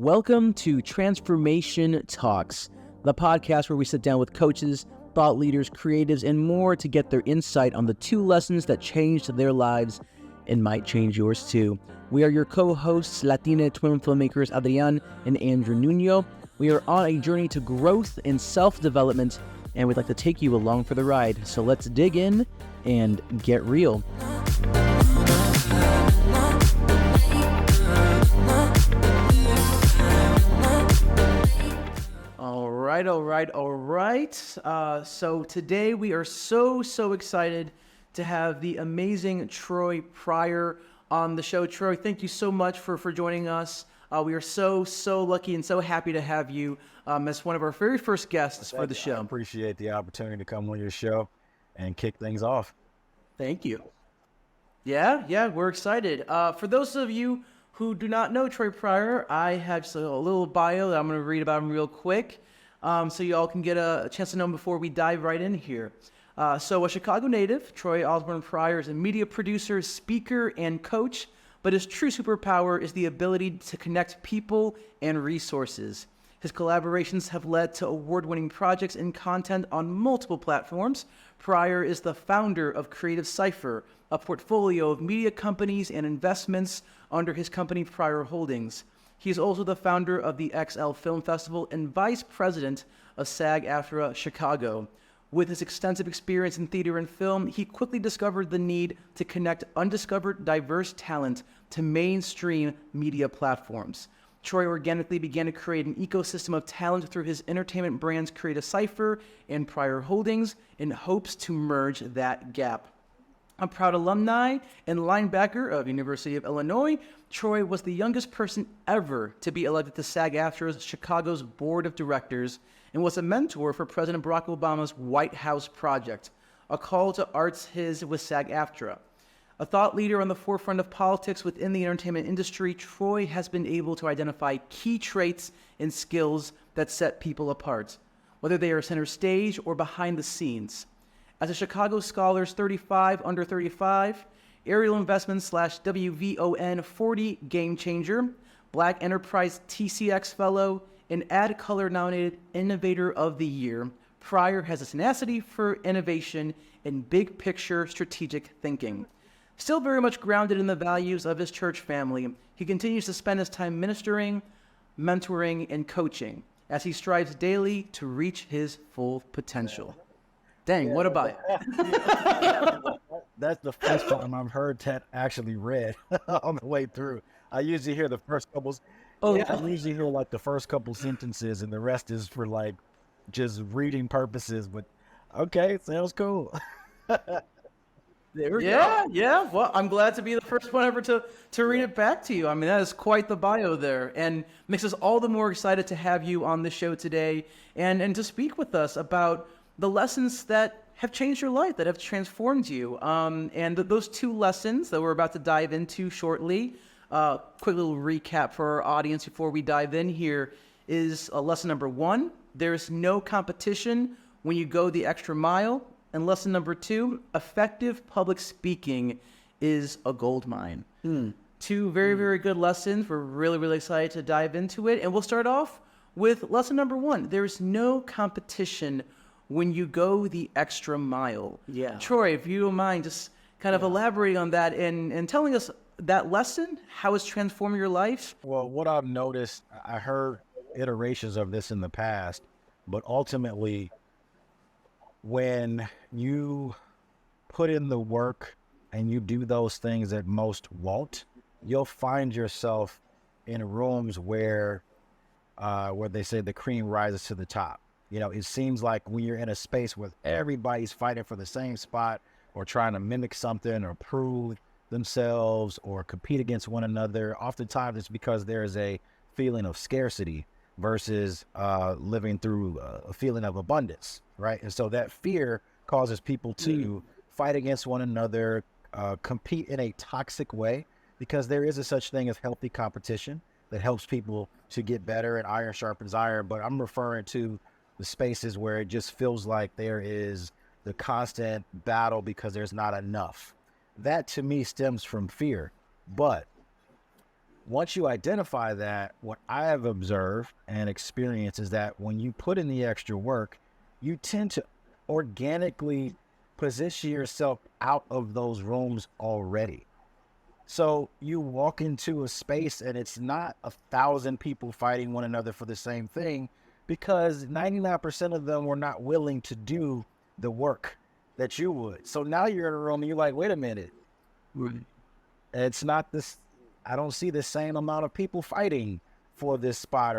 Welcome to Transformation Talks, the podcast where we sit down with coaches, thought leaders, creatives, and more to get their insight on the 2 lessons that changed their lives and might change yours too. We are your co-hosts, Latina twin filmmakers Adrian and Andrew Nuño. We are on a journey to growth and self-development, and we'd like to take you along for the ride. So let's dig in and get real. All right. So today we are so excited to have the amazing Troy Pryor on the show. Troy, thank you so much for joining us. We are so lucky and so happy to have you as one of our very first guests for the show. I appreciate the opportunity to come on your show and kick things off. Thank you. Yeah, we're excited. For those of you who do not know Troy Pryor, I have just a little bio that I'm going to read about him real quick. So you all can get a chance to know him before we dive right in here. So a Chicago native, Troy Osborne Pryor is a media producer, speaker, and coach, but his true superpower is the ability to connect people and resources. His collaborations have led to award-winning projects and content on multiple platforms. Pryor is the founder of Creative Cypher, a portfolio of media companies and investments under his company Pryor Holdings. He is also the founder of the XL Film Festival and vice president of SAG-AFTRA Chicago. With his extensive experience in theater and film, he quickly discovered the need to connect undiscovered diverse talent to mainstream media platforms. Troy organically began to create an ecosystem of talent through his entertainment brands Creative Cypher and Pryor Holdings in hopes to merge that gap. A proud alumni and linebacker of University of Illinois, Troy was the youngest person ever to be elected to SAG-AFTRA's Chicago's Board of Directors and was a mentor for President Barack Obama's White House Project, a call to arts his with SAG-AFTRA. A thought leader on the forefront of politics within the entertainment industry, Troy has been able to identify key traits and skills that set people apart, whether they are center stage or behind the scenes. As a Chicago Scholars 35 Under 35, Ariel Investments / WVON 40 Game Changer, Black Enterprise TCX Fellow, and Ad Color nominated Innovator of the Year, Pryor has a tenacity for innovation and big picture strategic thinking. Still very much grounded in the values of his church family, he continues to spend his time ministering, mentoring, and coaching as he strives daily to reach his full potential. Dang, what about it? That's the first time I've heard that actually read on the way through. I usually hear the first couple. I usually hear like the first couple sentences, and the rest is for like just reading purposes. But okay, sounds cool. There we go. Yeah. Well, I'm glad to be the first one ever to read it back to you. I mean, that is quite the bio there, and makes us all the more excited to have you on the show today and to speak with us about the lessons that have changed your life, that have transformed you. And those 2 lessons that we're about to dive into shortly, quick little recap for our audience before we dive in here is lesson number 1, there's no competition when you go the extra mile. And lesson number 2, effective public speaking is a gold mine. 2 very good lessons. We're really excited to dive into it. And we'll start off with lesson number 1. There's no competition when you go the extra mile. Yeah. Troy, if you don't mind, just kind of elaborating on that and telling us that lesson, how it's transformed your life. Well, what I've noticed, I heard iterations of this in the past, but ultimately, when you put in the work and you do those things that most won't, you'll find yourself in rooms where they say the cream rises to the top. You know, it seems like when you're in a space where everybody's fighting for the same spot or trying to mimic something or prove themselves or compete against one another, oftentimes it's because there's a feeling of scarcity versus living through a feeling of abundance, right? And so that fear causes people to fight against one another, compete in a toxic way, because there is a such thing as healthy competition that helps people to get better, and iron sharpens iron. But I'm referring to the spaces where it just feels like there is the constant battle because there's not enough. That to me stems from fear. But once you identify that, what I have observed and experienced is that when you put in the extra work, you tend to organically position yourself out of those rooms already. So you walk into a space and it's not 1,000 people fighting one another for the same thing, because 99% of them were not willing to do the work that you would. So now you're in a room and you're like, wait a minute. It's not this, I don't see the same amount of people fighting for this spot,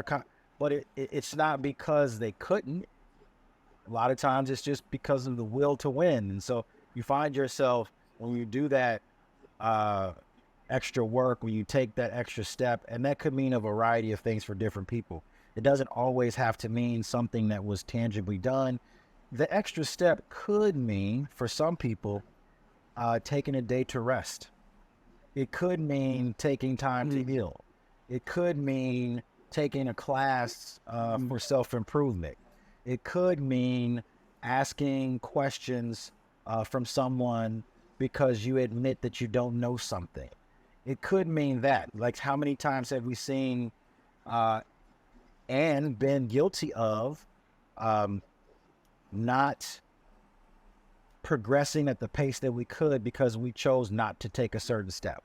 but it's not because they couldn't. A lot of times it's just because of the will to win. And so you find yourself, when you do that extra work, when you take that extra step, and that could mean a variety of things for different people. It doesn't always have to mean something that was tangibly done. The extra step could mean, for some people, taking a day to rest. It could mean taking time to heal. It could mean taking a class for self-improvement. It could mean asking questions from someone because you admit that you don't know something. It could mean that. Like, how many times have we seen and been guilty of not progressing at the pace that we could because we chose not to take a certain step?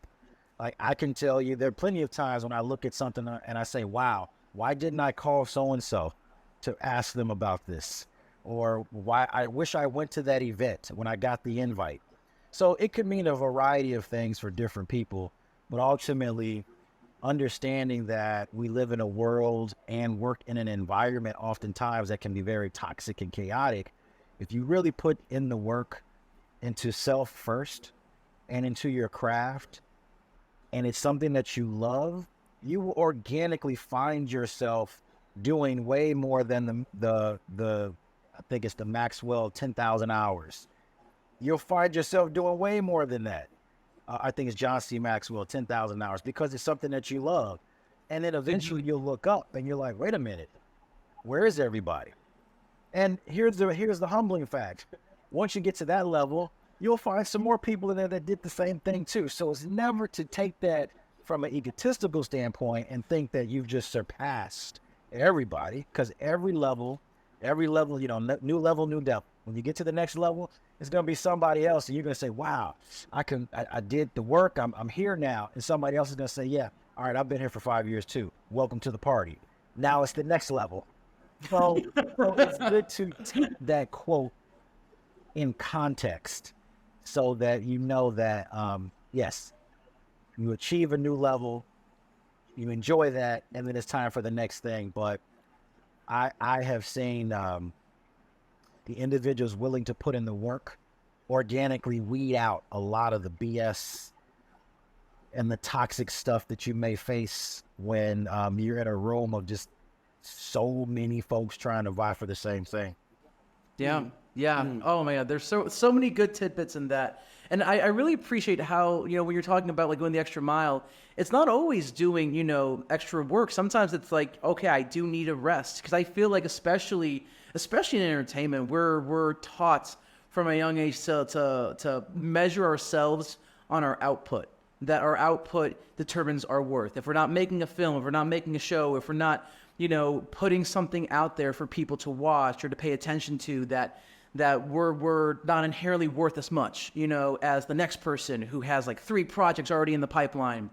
Like, I can tell you there are plenty of times when I look at something and I say, wow, why didn't I call so-and-so to ask them about this? Or why I wish I went to that event when I got the invite. So it could mean a variety of things for different people, but ultimately understanding that we live in a world and work in an environment oftentimes that can be very toxic and chaotic. If you really put in the work into self first and into your craft, and it's something that you love, you will organically find yourself doing way more than the I think it's the Maxwell 10,000 hours. You'll find yourself doing way more than that. I think it's John C. Maxwell, 10,000 hours, because it's something that you love. And then eventually you'll look up and you're like, wait a minute, where is everybody? And here's the humbling fact. Once you get to that level, you'll find some more people in there that did the same thing too. So it's never to take that from an egotistical standpoint and think that you've just surpassed everybody, because every level, you know, new level, new devil. When you get to the next level, it's going to be somebody else, and you're going to say, wow, I did the work. I'm here now. And somebody else is going to say, yeah, all right, I've been here for 5 years too. Welcome to the party. Now it's the next level. So it's good to take that quote in context so that you know that, yes, you achieve a new level, you enjoy that, and then it's time for the next thing. But I have seen the individuals willing to put in the work organically weed out a lot of the BS and the toxic stuff that you may face when you're in a room of just so many folks trying to vie for the same thing. Yeah. Yeah. Oh my God. There's so many good tidbits in that. And I really appreciate how, you know, when you're talking about like going the extra mile, it's not always doing, you know, extra work. Sometimes it's like, okay, I do need a rest. Because I feel like especially in entertainment, we're taught from a young age to measure ourselves on our output. That our output determines our worth. If we're not making a film, if we're not making a show, if we're not, you know, putting something out there for people to watch or to pay attention to, that we're not inherently worth as much, you know, as the next person who has like 3 projects already in the pipeline.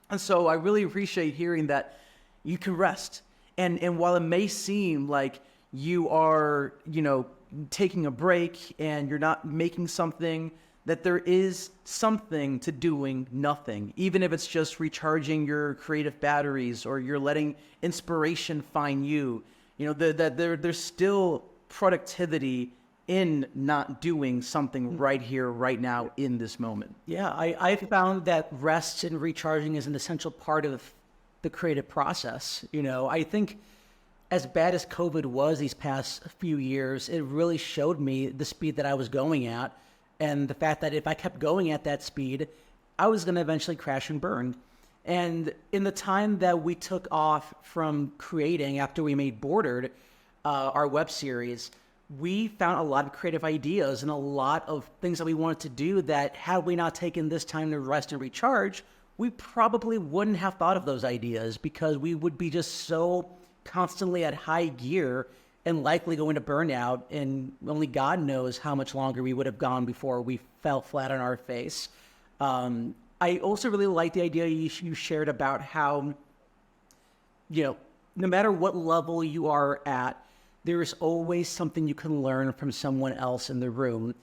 And so I really appreciate hearing that you can rest. And while it may seem like you are, you know, taking a break and you're not making something, that there is something to doing nothing, even if it's just recharging your creative batteries or you're letting inspiration find you. You know, that there's still productivity in not doing something right here, right now, in this moment. Yeah, I found that rest and recharging is an essential part of the creative process. You know, I think as bad as COVID was these past few years, it really showed me the speed that I was going at, and the fact that if I kept going at that speed, I was going to eventually crash and burn. And in the time that we took off from creating after we made Bordered, our web series, we found a lot of creative ideas and a lot of things that we wanted to do that had we not taken this time to rest and recharge, we probably wouldn't have thought of those ideas because we would be just so constantly at high gear and likely going to burnout, and only God knows how much longer we would have gone before we fell flat on our face. I also really like the idea you shared about how, no matter what level you are at, there is always something you can learn from someone else in the room.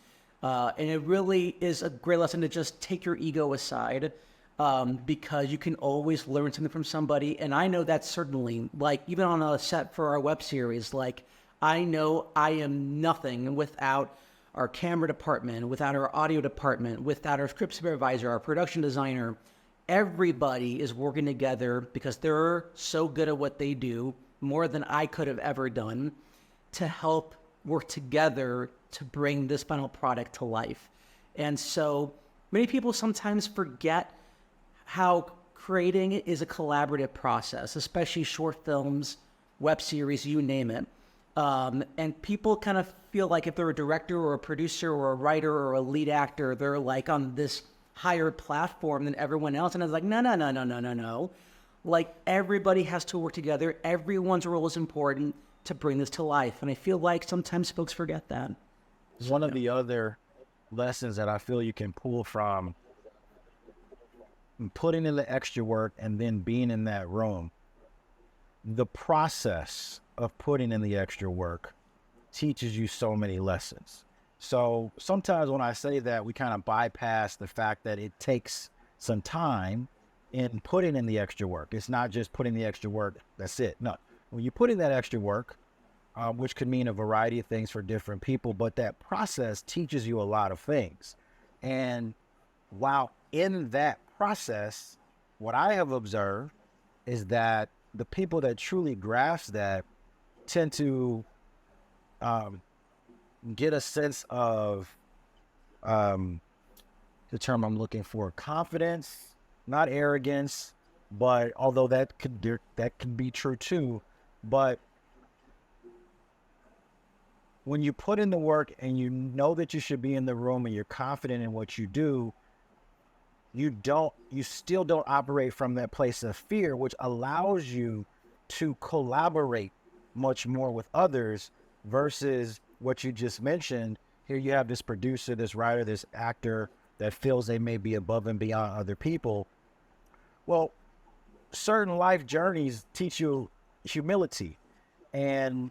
And it really is a great lesson to just take your ego aside, because you can always learn something from somebody. And I know that certainly, like, even on a set for our web series, like, I know I am nothing without our camera department, without our audio department, without our script supervisor, our production designer. Everybody is working together because they're so good at what they do, more than I could have ever done, to help work together to bring this final product to life. And so many people sometimes forget how creating it is a collaborative process, especially short films, web series, you name it. And people kind of feel like if they're a director or a producer or a writer or a lead actor, they're like on this higher platform than everyone else. And I was like, no. Like, everybody has to work together. Everyone's role is important to bring this to life. And I feel like sometimes folks forget that. One of the other lessons that I feel you can pull from putting in the extra work and then being in that room, the process of putting in the extra work teaches you so many lessons. So sometimes when I say that, we kind of bypass the fact that it takes some time in putting in the extra work. It's not just putting the extra work, that's it. No, when you put in that extra work, which could mean a variety of things for different people, but that process teaches you a lot of things. And while in that process, what I have observed is that the people that truly grasp that tend to get a sense of the term I'm looking for, confidence, not arrogance, but although that could be true too. But when you put in the work and you know that you should be in the room and you're confident in what you do, you still don't operate from that place of fear, which allows you to collaborate much more with others versus what you just mentioned. Here you have this producer, this writer, this actor that feels they may be above and beyond other people. Well, certain life journeys teach you humility. And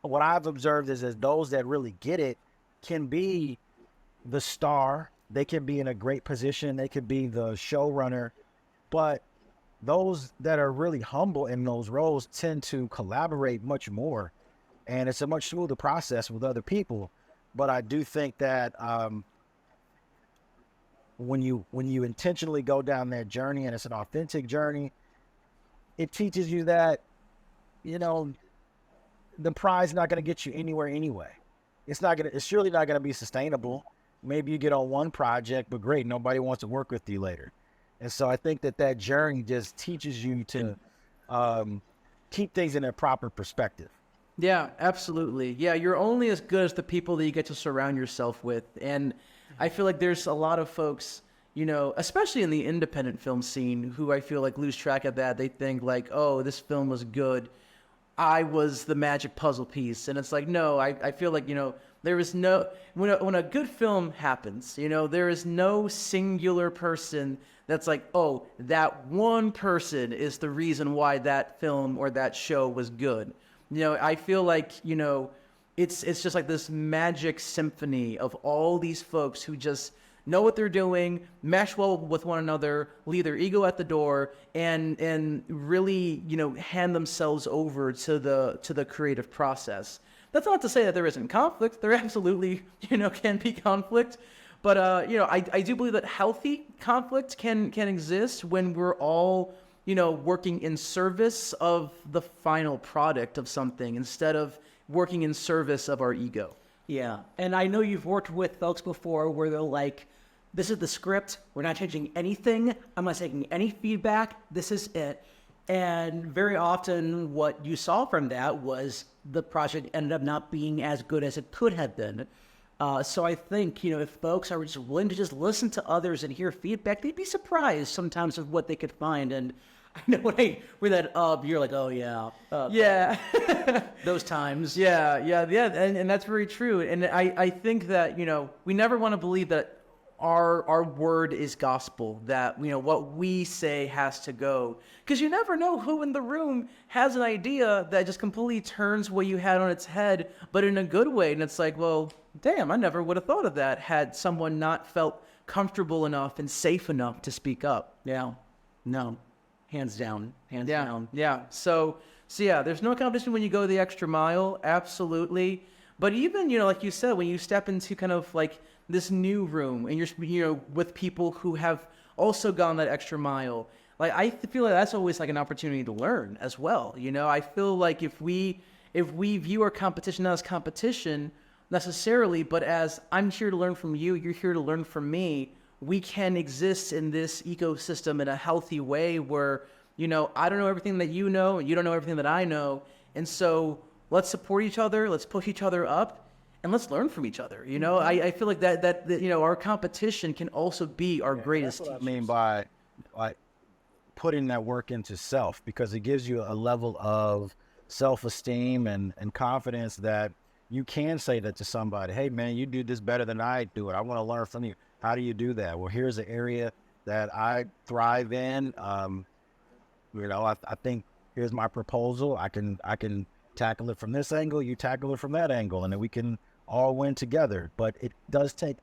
what I've observed is that those that really get it can be the star. They can be in a great position. They could be the showrunner. But those that are really humble in those roles tend to collaborate much more. And it's a much smoother process with other people. But I do think that when you intentionally go down that journey and it's an authentic journey, it teaches you that, the prize is not going to get you anywhere anyway. It's surely not going to be sustainable. Maybe you get on one project, but great, nobody wants to work with you later. And so I think that journey just teaches you to keep things in a proper perspective. Yeah, absolutely. Yeah, you're only as good as the people that you get to surround yourself with. And I feel like there's a lot of folks, especially in the independent film scene, who I feel like lose track of that. They think like, oh, this film was good, I was the magic puzzle piece. And it's like, no, I feel like, there is no, when a good film happens, there is no singular person that's like, oh, that one person is the reason why that film or that show was good. I feel like, it's just like this magic symphony of all these folks who just know what they're doing, mesh well with one another, leave their ego at the door, and really, hand themselves over to the creative process. That's not to say that there isn't conflict. There absolutely, can be conflict. But, I do believe that healthy conflict can exist when we're all, working in service of the final product of something instead of working in service of our ego. Yeah. And I know you've worked with folks before where they're like, this is the script. We're not changing anything. I'm not taking any feedback. This is it. And very often what you saw from that was the project ended up not being as good as it could have been. So I think, if folks are just willing to just listen to others and hear feedback, they'd be surprised sometimes with what they could find. And I know when I read that up, you're like, oh yeah, Yeah. those times. Yeah, and that's very true. And I think that, we never want to believe that our word is gospel, that, what we say has to go. Because you never know who in the room has an idea that just completely turns what you had on its head, but in a good way. And it's like, well, damn, I never would have thought of that had someone not felt comfortable enough and safe enough to speak up. Yeah. No. Hands down. Hands down. Yeah. So yeah, there's no competition when you go the extra mile. Absolutely. But even, like you said, when you step into kind of like this new room and you're, with people who have also gone that extra mile, like I feel like that's always like an opportunity to learn as well. I feel like if we view our competition not as competition necessarily, but as I'm here to learn from you, you're here to learn from me, we can exist in this ecosystem in a healthy way where, I don't know everything that you know, and you don't know everything that I know. And so let's support each other, let's push each other up, and let's learn from each other. I feel like that our competition can also be our greatest That's what teachers. I mean by putting that work into self, because it gives you a level of self-esteem and confidence that you can say that to somebody. Hey man, you do this better than I do it. I want to learn from you. How do you do that? Well, here's an area that I thrive in. I think here's my proposal. I can tackle it from this angle. You tackle it from that angle, and then we can all win together. But it does take,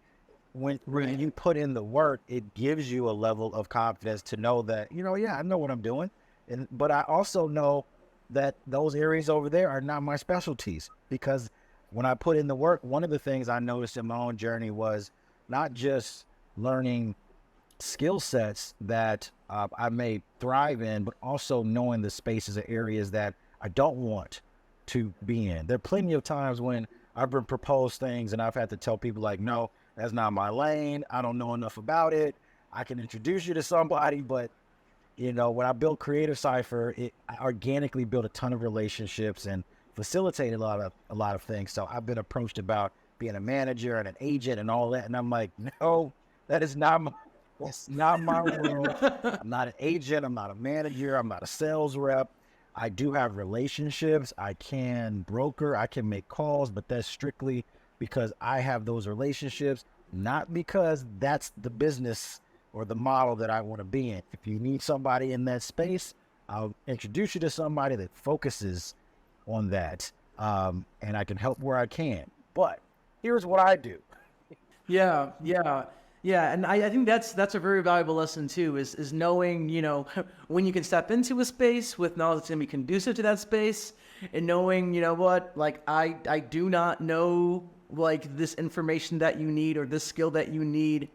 when you put in the work, it gives you a level of confidence to know that, I know what I'm doing. But I also know that those areas over there are not my specialties, because when I put in the work, one of the things I noticed in my own journey was not just learning skill sets that I may thrive in, but also knowing the spaces and areas that I don't want to be in. There are plenty of times when I've been proposed things and I've had to tell people like, no, that's not my lane. I don't know enough about it. I can introduce you to somebody, but when I built Creative Cypher, I organically built a ton of relationships and facilitated a lot of things. So I've been approached about being a manager and an agent and all that, and I'm like, no, that's not my world. I'm not an agent. I'm not a manager. I'm not a sales rep. I do have relationships. I can broker. I can make calls, but that's strictly because I have those relationships, not because that's the business or the model that I want to be in. If you need somebody in that space, I'll introduce you to somebody that focuses on that, and I can help where I can. But here's what I do. Yeah, and I think that's a very valuable lesson too, is knowing, when you can step into a space with knowledge that's going to be conducive to that space, and knowing, like I do not know like this information that you need or this skill that you need,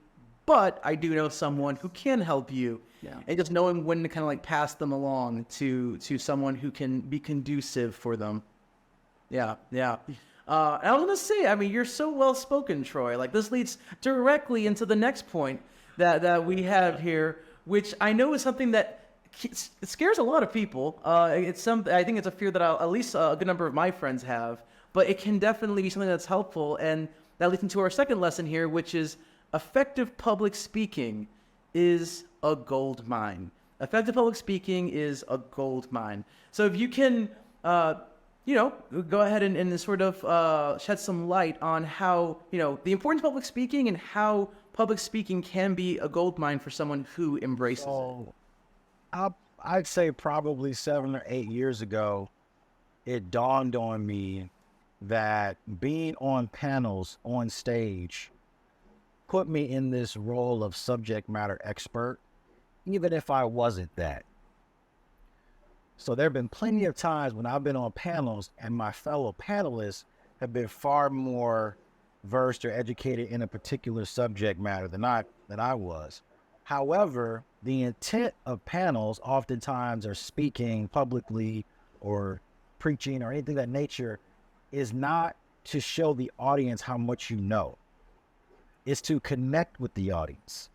but I do know someone who can help you. Yeah. And just knowing when to kind of like pass them along to someone who can be conducive for them. Yeah. And I was going to say, I mean, you're so well spoken, Troy. Like this leads directly into the next point that we have here, which I know is something that it scares a lot of people. I think it's a fear that at least a good number of my friends have, but it can definitely be something that's helpful. And that leads into our second lesson here, which is effective public speaking is a gold mine. Effective public speaking is a gold mine. So if you can, go ahead and sort of shed some light on how, the importance of public speaking and how public speaking can be a gold mine for someone who embraces it. I'd say probably 7 or 8 years ago, it dawned on me that being on panels on stage put me in this role of subject matter expert, even if I wasn't that. So there have been plenty of times when I've been on panels and my fellow panelists have been far more versed or educated in a particular subject matter than I was. However, the intent of panels oftentimes are speaking publicly or preaching or anything of that nature is not to show the audience how much you know. It's to connect with the audience.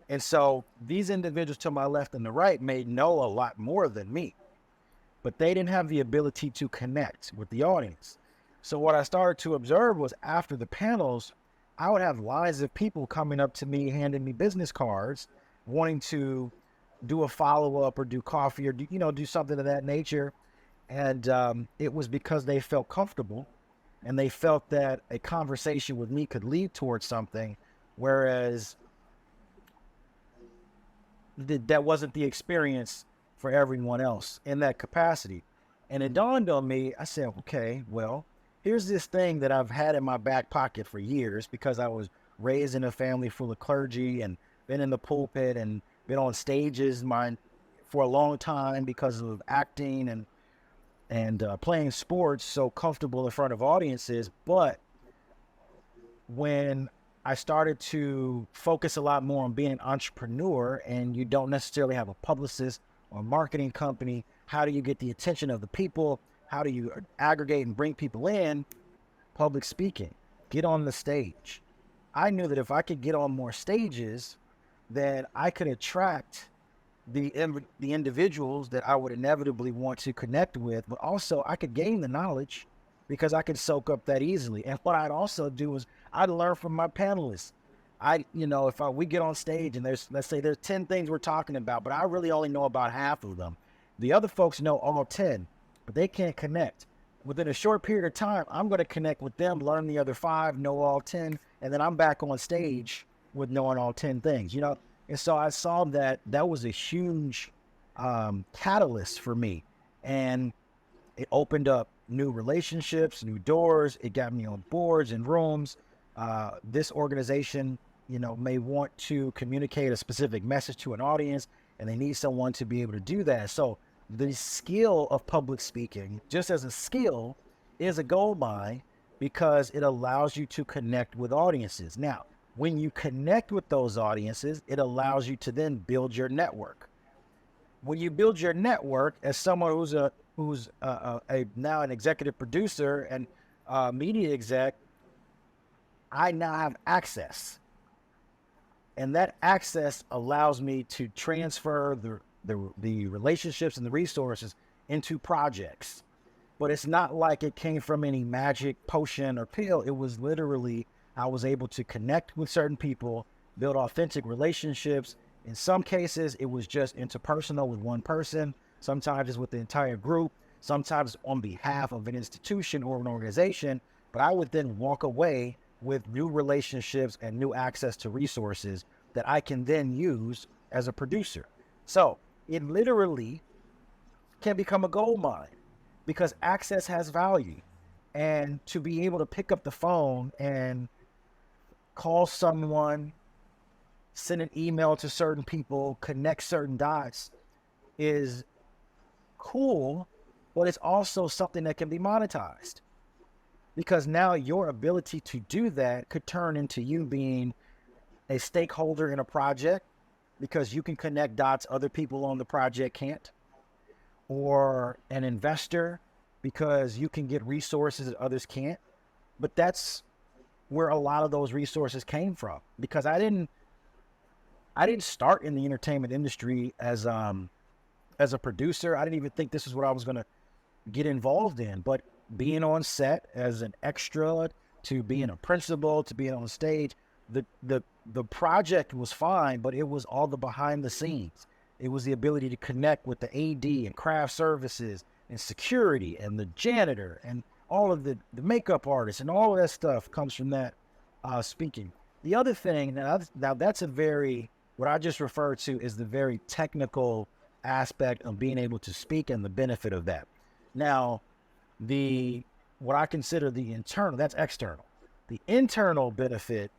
And so these individuals to my left and the right may know a lot more than me, but they didn't have the ability to connect with the audience. So what I started to observe was after the panels, I would have lines of people coming up to me, handing me business cards, wanting to do a follow-up or do coffee or do something of that nature. And it was because they felt comfortable and they felt that a conversation with me could lead towards something, whereas that wasn't the experience for everyone else in that capacity. And it dawned on me, I said, okay, well, here's this thing that I've had in my back pocket for years because I was raised in a family full of clergy and been in the pulpit and been on stages for a long time because of acting and playing sports, so comfortable in front of audiences. But when I started to focus a lot more on being an entrepreneur, and you don't necessarily have a publicist or marketing company, how do you get the attention of the people? How do you aggregate and bring people in? Public speaking, get on the stage. I knew that if I could get on more stages, then I could attract the individuals that I would inevitably want to connect with, but also I could gain the knowledge because I could soak up that easily. And what I'd also do is I'd learn from my panelists. We get on stage and let's say there's 10 things we're talking about, but I really only know about half of them. The other folks know all 10, but they can't connect. Within a short period of time, I'm going to connect with them, learn the other 5, know all 10, and then I'm back on stage with knowing all 10 things, And so I saw that was a huge catalyst for me. And it opened up new relationships, new doors. It got me on boards and rooms. This organization, may want to communicate a specific message to an audience, and they need someone to be able to do that. So the skill of public speaking, just as a skill, is a gold mine because it allows you to connect with audiences. Now, when you connect with those audiences, it allows you to then build your network. When you build your network, as someone who's now an executive producer and media exec, I now have access, and that access allows me to transfer the relationships and the resources into projects. But it's not like it came from any magic potion or pill. It was literally, I was able to connect with certain people, build authentic relationships. In some cases, it was just interpersonal with one person. Sometimes it's with the entire group. Sometimes on behalf of an institution or an organization. But I would then walk away with new relationships and new access to resources that I can then use as a producer. So it literally can become a gold mine because access has value. And to be able to pick up the phone and call someone, send an email to certain people, connect certain dots is cool, but it's also something that can be monetized. Because now your ability to do that could turn into you being a stakeholder in a project because you can connect dots other people on the project can't, or an investor because you can get resources that others can't. But that's where a lot of those resources came from, because I didn't start in the entertainment industry as a producer. I didn't even think this is what I was going to get involved in, but being on set as an extra, to being a principal, to being on stage, the project was fine, but it was all the behind the scenes. It was the ability to connect with the AD and craft services and security and the janitor and all of the makeup artists, and all of that stuff comes from that speaking. The other thing, now that's what I just referred to is the very technical aspect of being able to speak and the benefit of that. Now, what I consider the internal, that's external. The internal benefit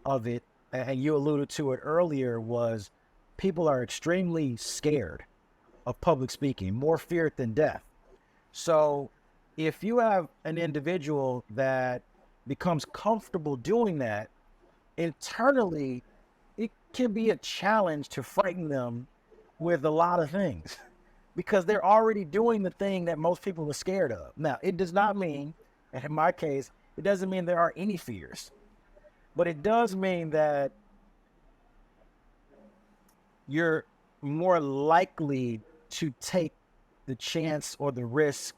of it, and you alluded to it earlier, was people are extremely scared of public speaking, more feared than death. So if you have an individual that becomes comfortable doing that, internally, it can be a challenge to frighten them with a lot of things because they're already doing the thing that most people are scared of. Now, it does not mean, and in my case, it doesn't mean there are any fears, but it does mean that you're more likely to take the chance or the risk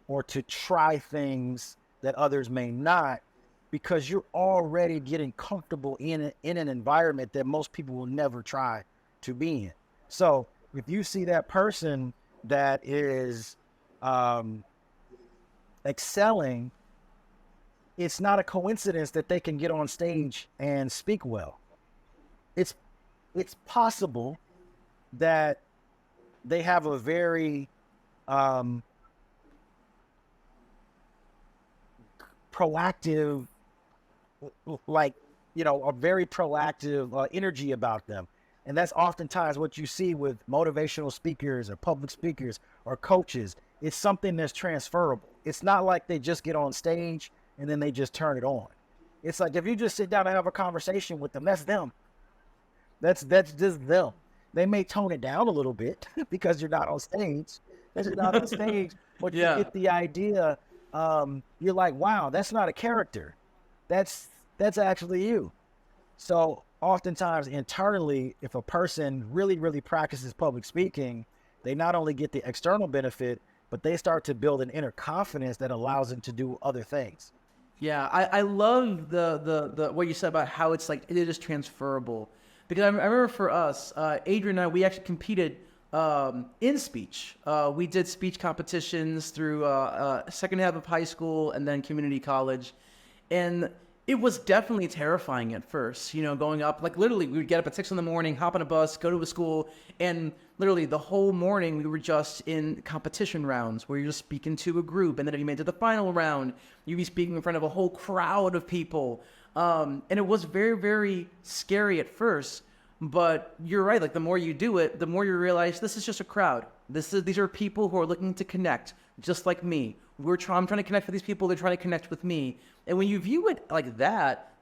or to try things that others may not, because you're already getting comfortable in an environment that most people will never try to be in. So if you see that person that is excelling, it's not a coincidence that they can get on stage and speak well. It's possible that they have a very proactive, a very proactive energy about them. And that's oftentimes what you see with motivational speakers or public speakers or coaches. It's something that's transferable. It's not like they just get on stage and then they just turn it on. It's like if you just sit down and have a conversation with them, that's them. That's just them. They may tone it down a little bit because you're not on stage. That's not on stage, but you get the idea. You're like, wow, that's not a character. That's actually you. So oftentimes internally, if a person really, really practices public speaking, they not only get the external benefit, but they start to build an inner confidence that allows them to do other things. Yeah, I love the what you said about how it's like it is transferable. Because I remember for us, Adrian and I, we actually competed in speech. We did speech competitions through second half of high school and then community college. And it was definitely terrifying at first, going up. Like literally, we would get up at 6 a.m, hop on a bus, go to a school, and literally the whole morning we were just in competition rounds where you're just speaking to a group. And then if you made it to the final round, you'd be speaking in front of a whole crowd of people. And it was very, very scary at first. But you're right. Like the more you do it, the more you realize this is just a crowd. These are people who are looking to connect, just like me. I'm trying to connect with these people. They're trying to connect with me. And when you view it like that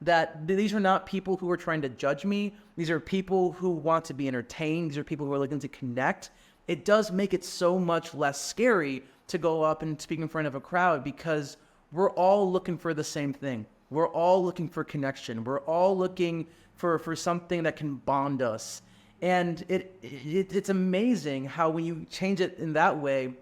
these are not people who are trying to judge me. These are people who want to be entertained. These are people who are looking to connect. It does make it so much less scary to go up and speak in front of a crowd because we're all looking for the same thing. We're all looking for connection. We're all looking for something that can bond us. And it's amazing how when you change it in that way,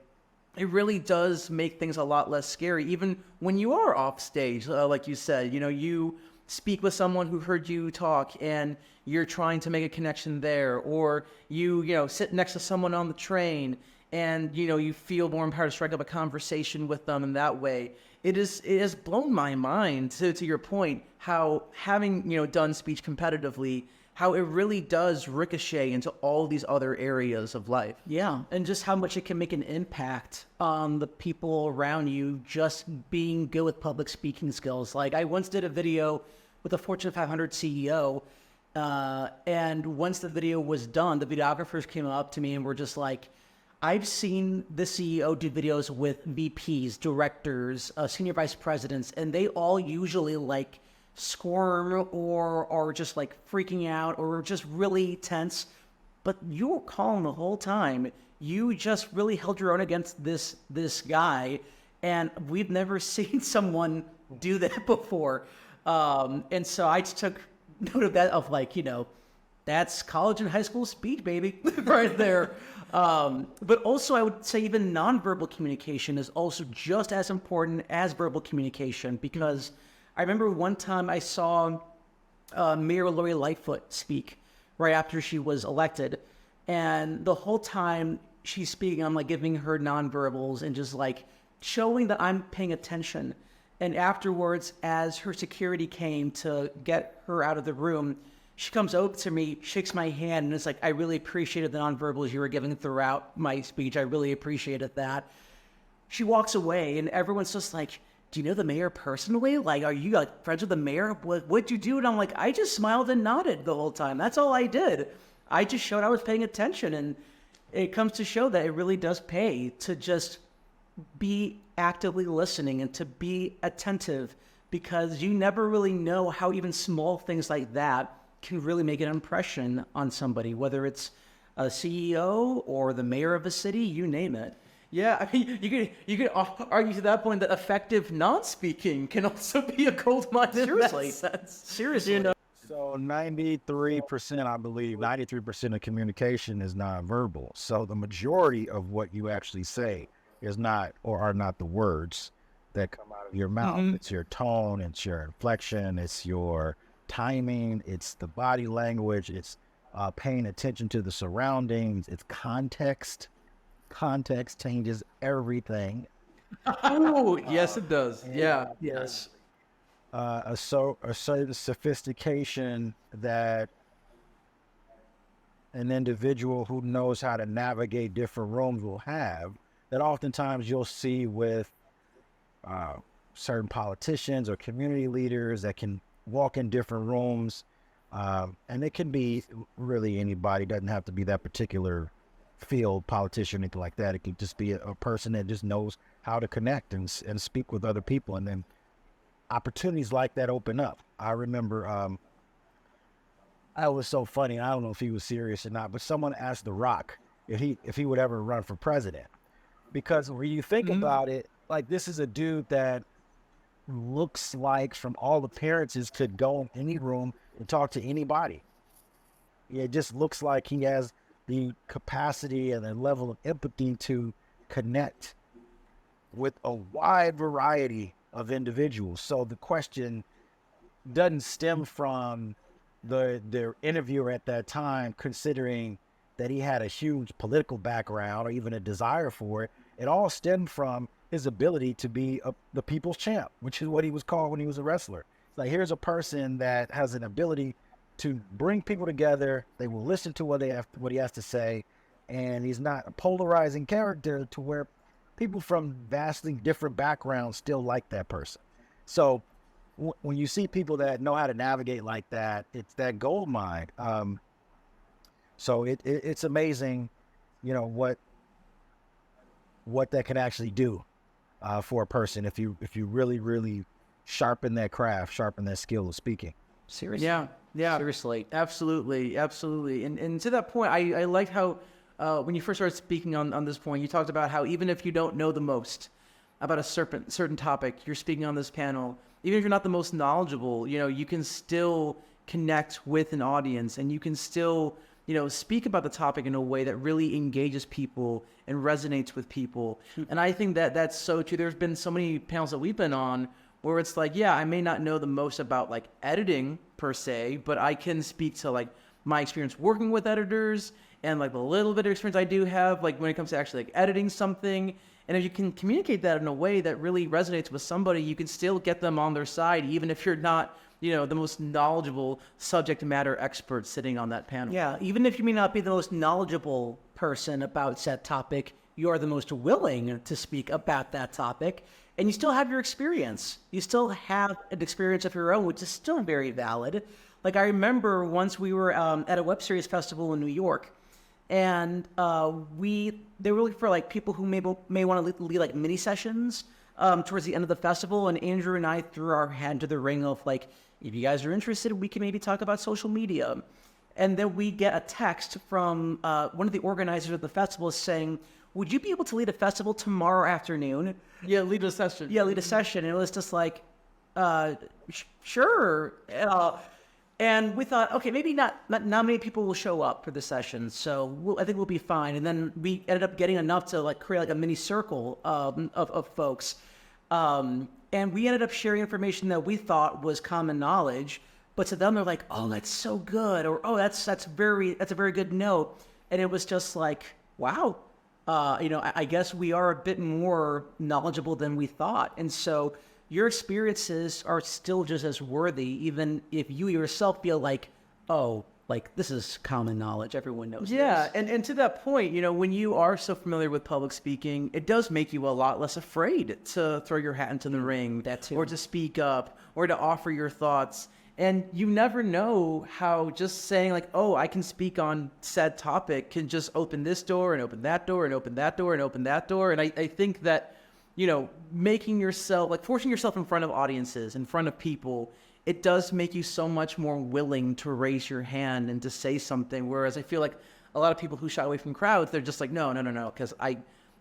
it really does make things a lot less scary. Even when you are off stage, like you said, you speak with someone who heard you talk and you're trying to make a connection there, or you sit next to someone on the train and you feel more empowered to strike up a conversation with them in that way. It has blown my mind to your point how having done speech competitively, how it really does ricochet into all these other areas of life. Yeah, and just how much it can make an impact on the people around you just being good with public speaking skills. Like I once did a video with a Fortune 500 CEO, and once the video was done, the videographers came up to me and were just like, I've seen the CEO do videos with VPs, directors, senior vice presidents, and they all usually like squirm or are just like freaking out or just really tense. But you were calm the whole time. You just really held your own against this guy, and we've never seen someone do that before. And so I just took note of that, of like, that's college and high school speech, baby, right there. But also I would say even nonverbal communication is also just as important as verbal communication, because I remember one time I saw Mayor Lori Lightfoot speak right after she was elected. And the whole time she's speaking, I'm like giving her nonverbals and just like showing that I'm paying attention. And afterwards, as her security came to get her out of the room, she comes over to me, shakes my hand, and it's like, I really appreciated the nonverbals you were giving throughout my speech. I really appreciated that. She walks away, and everyone's just like, do you know the mayor personally? Like, are you like friends with the mayor? What'd you do? And I'm like, I just smiled and nodded the whole time. That's all I did. I just showed I was paying attention. And it comes to show that it really does pay to just be actively listening and to be attentive, because you never really know how even small things like that can really make an impression on somebody, whether it's a CEO or the mayor of a city, you name it. Yeah, I mean, you could argue to that point that effective non-speaking can also be a gold mine. Seriously. In that sense. Seriously. So 93%, I believe, 93% of communication is nonverbal. So the majority of what you actually say is not, or are not, the words that come out of your mouth. It's your tone, it's your inflection, it's your timing, it's the body language, it's paying attention to the surroundings, it's context. Context changes everything. Oh, yes, it does. Yeah. Yes. A certain sophistication that an individual who knows how to navigate different rooms will have, that oftentimes you'll see with certain politicians or community leaders that can walk in different rooms, and it can be really anybody. Doesn't have to be that particular field, politician, anything like that. It could just be a person that just knows how to connect and speak with other people, and then opportunities like that open up. I remember I was so funny. I don't know if he was serious or not, but someone asked The Rock if he would ever run for president, because when you think about it, like, this is a dude that looks like, from all appearances, could go in any room and talk to anybody. It just looks like he has the capacity and the level of empathy to connect with a wide variety of individuals. So the question doesn't stem from the interviewer at that time considering that he had a huge political background or even a desire for it. It all stemmed from his ability to be the people's champ, which is what he was called when he was a wrestler. Like, here's a person that has an ability to bring people together. They will listen to what he has to say, and he's not a polarizing character to where people from vastly different backgrounds still like that person. So when you see people that know how to navigate like that, it's that gold mine. So it's amazing, what that can actually do for a person if you really, really sharpen that craft, sharpen that skill of speaking. Seriously. Yeah. Seriously. Absolutely. And to that point, I liked how when you first started speaking on this point, you talked about how even if you don't know the most about a certain topic, you're speaking on this panel, even if you're not the most knowledgeable, you can still connect with an audience, and you can still, speak about the topic in a way that really engages people and resonates with people. And I think that that's so true. There's been so many panels that we've been on where it's like, yeah, I may not know the most about like editing per se, but I can speak to like my experience working with editors and like the little bit of experience I do have, like when it comes to actually like editing something. And if you can communicate that in a way that really resonates with somebody, you can still get them on their side, even if you're not, the most knowledgeable subject matter expert sitting on that panel. Yeah, even if you may not be the most knowledgeable person about said topic, you are the most willing to speak about that topic, and you still have your experience. You still have an experience of your own, which is still very valid. Like, I remember once we were at a web series festival in New York, and they were looking for like people who may want to lead like mini sessions towards the end of the festival, and Andrew and I threw our hat into the ring of like, if you guys are interested, we can maybe talk about social media. And then we get a text from one of the organizers of the festival saying, would you be able to lead a festival tomorrow afternoon? Yeah, lead a session. Yeah, lead a session. And it was just like, sure. And we thought, okay, maybe not many people will show up for the session, so I think we'll be fine. And then we ended up getting enough to like create like a mini circle of folks. And we ended up sharing information that we thought was common knowledge, but to them they're like, "Oh, that's so good," or "Oh, that's a very good note." And it was just like, "Wow, I guess we are a bit more knowledgeable than we thought." And so your experiences are still just as worthy, even if you yourself feel like, "Oh, like this is common knowledge. Everyone knows." Yeah, this. and to that point, when you are so familiar with public speaking, it does make you a lot less afraid to throw your hat into the ring, That too. or to speak up, or to offer your thoughts. And you never know how just saying like, "Oh, I can speak on said topic," can just open this door and open that door and open that door and open that door. And I think that, making yourself, like forcing yourself in front of audiences, in front of people, it does make you so much more willing to raise your hand and to say something. Whereas I feel like a lot of people who shy away from crowds, they're just like, no, because I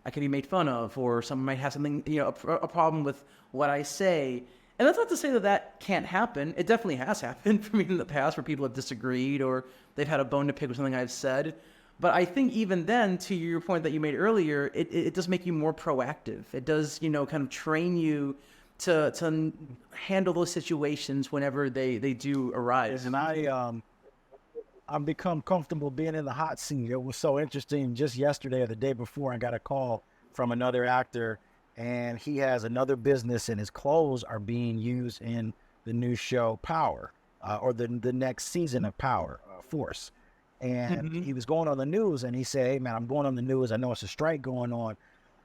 can be made fun of, or someone might have something, a problem with what I say. And that's not to say that can't happen. It definitely has happened for me in the past where people have disagreed or they've had a bone to pick with something I've said. But I think even then, to your point that you made earlier, it does make you more proactive. It does, kind of train you to handle those situations whenever they do arise. And I've become comfortable being in the hot seat. It was so interesting. Just yesterday or the day before, I got a call from another actor, and he has another business, and his clothes are being used in the new show Power, or the next season of Power, Force. And he was going on the news, and he said, "Hey man, I'm going on the news. I know it's a strike going on.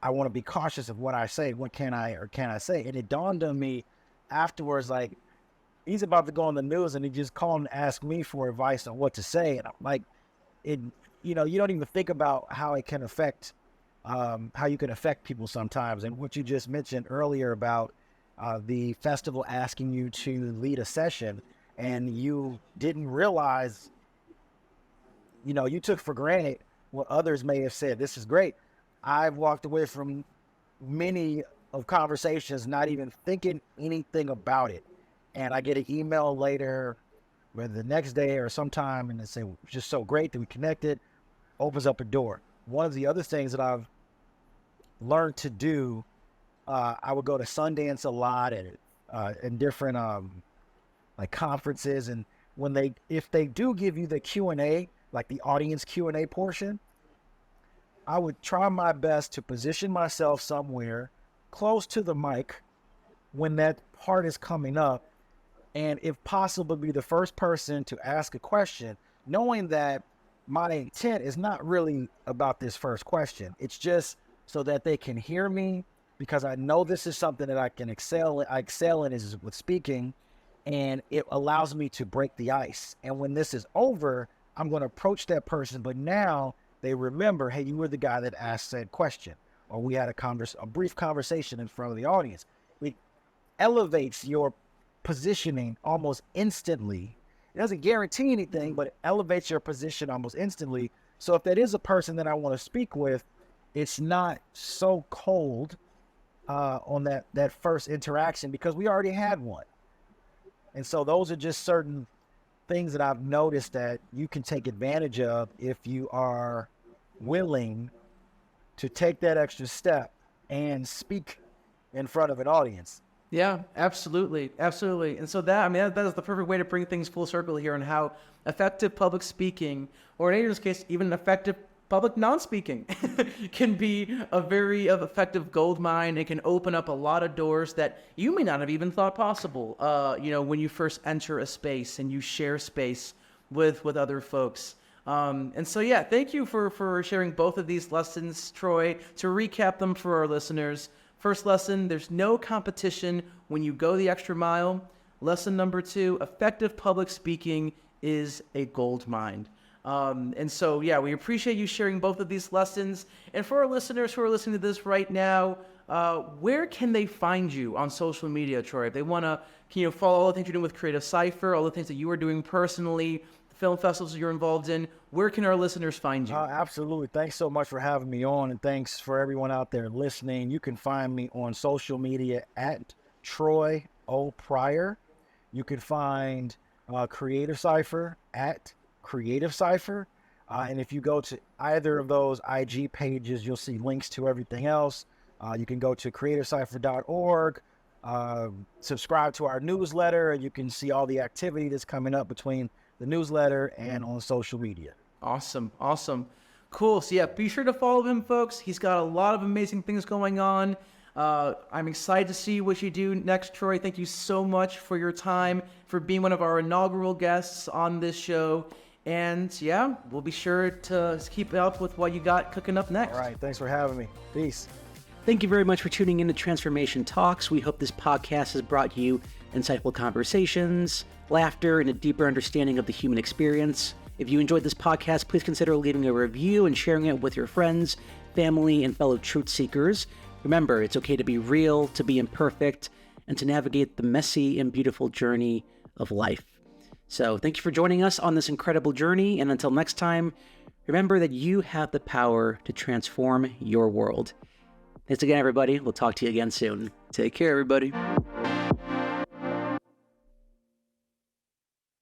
I want to be cautious of what I say. What can I or can't I say?" And it dawned on me afterwards, like, he's about to go on the news, and he just called and asked me for advice on what to say. And I'm like, you don't even think about how it can affect, how you can affect people sometimes. And what you just mentioned earlier about the festival asking you to lead a session, and you didn't realize, you took for granted what others may have said. This is great. I've walked away from many of conversations not even thinking anything about it. And I get an email later, whether the next day or sometime, and they say, "It's just so great that we connected," opens up a door. One of the other things that I've learned to do, I would go to Sundance a lot and different like conferences, and if they do give you the Q&A, like the audience Q&A portion, I would try my best to position myself somewhere close to the mic when that part is coming up, and if possible, be the first person to ask a question, knowing that my intent is not really about this first question. It's just so that they can hear me, because I know this is something that I can excel in is with speaking, and it allows me to break the ice. And when this is over, I'm going to approach that person, but now they remember, hey, you were the guy that asked that question, or we had a brief conversation in front of the audience. It elevates your positioning almost instantly. It doesn't guarantee anything, but it elevates your position almost instantly. So if that is a person that I want to speak with, it's not so cold on that first interaction, because we already had one. And so those are just certain things that I've noticed that you can take advantage of if you are willing to take that extra step and speak in front of an audience. Yeah, absolutely. Absolutely. And so that is the perfect way to bring things full circle here on how effective public speaking, or in Adrian's case, even effective public non-speaking can be a very effective gold mine. It can open up a lot of doors that you may not have even thought possible, when you first enter a space and you share space with other folks. And so, yeah, thank you for sharing both of these lessons, Troy. To recap them for our listeners, first lesson, there's no competition when you go the extra mile. Lesson number 2, effective public speaking is a gold mine. And so, yeah, we appreciate you sharing both of these lessons. And for our listeners who are listening to this right now, where can they find you on social media, Troy? If they want to, follow all the things you're doing with Creative Cypher, all the things that you are doing personally, the film festivals you're involved in, where can our listeners find you? Absolutely. Thanks so much for having me on, and thanks for everyone out there listening. You can find me on social media at Troy O. Pryor. You can find Creative Cypher at Creative Cypher. And if you go to either of those IG pages, you'll see links to everything else. You can go to creativecypher.org, subscribe to our newsletter, and you can see all the activity that's coming up between the newsletter and on social media. Awesome. Cool. So, yeah, be sure to follow him, folks. He's got a lot of amazing things going on. I'm excited to see what you do next, Troy. Thank you so much for your time, for being one of our inaugural guests on this show. And yeah, we'll be sure to keep up with what you got cooking up next. All right. Thanks for having me. Peace. Thank you very much for tuning in to Transformation Talks. We hope this podcast has brought you insightful conversations, laughter, and a deeper understanding of the human experience. If you enjoyed this podcast, please consider leaving a review and sharing it with your friends, family, and fellow truth seekers. Remember, it's okay to be real, to be imperfect, and to navigate the messy and beautiful journey of life. So thank you for joining us on this incredible journey. And until next time, remember that you have the power to transform your world. Thanks again, everybody. We'll talk to you again soon. Take care, everybody.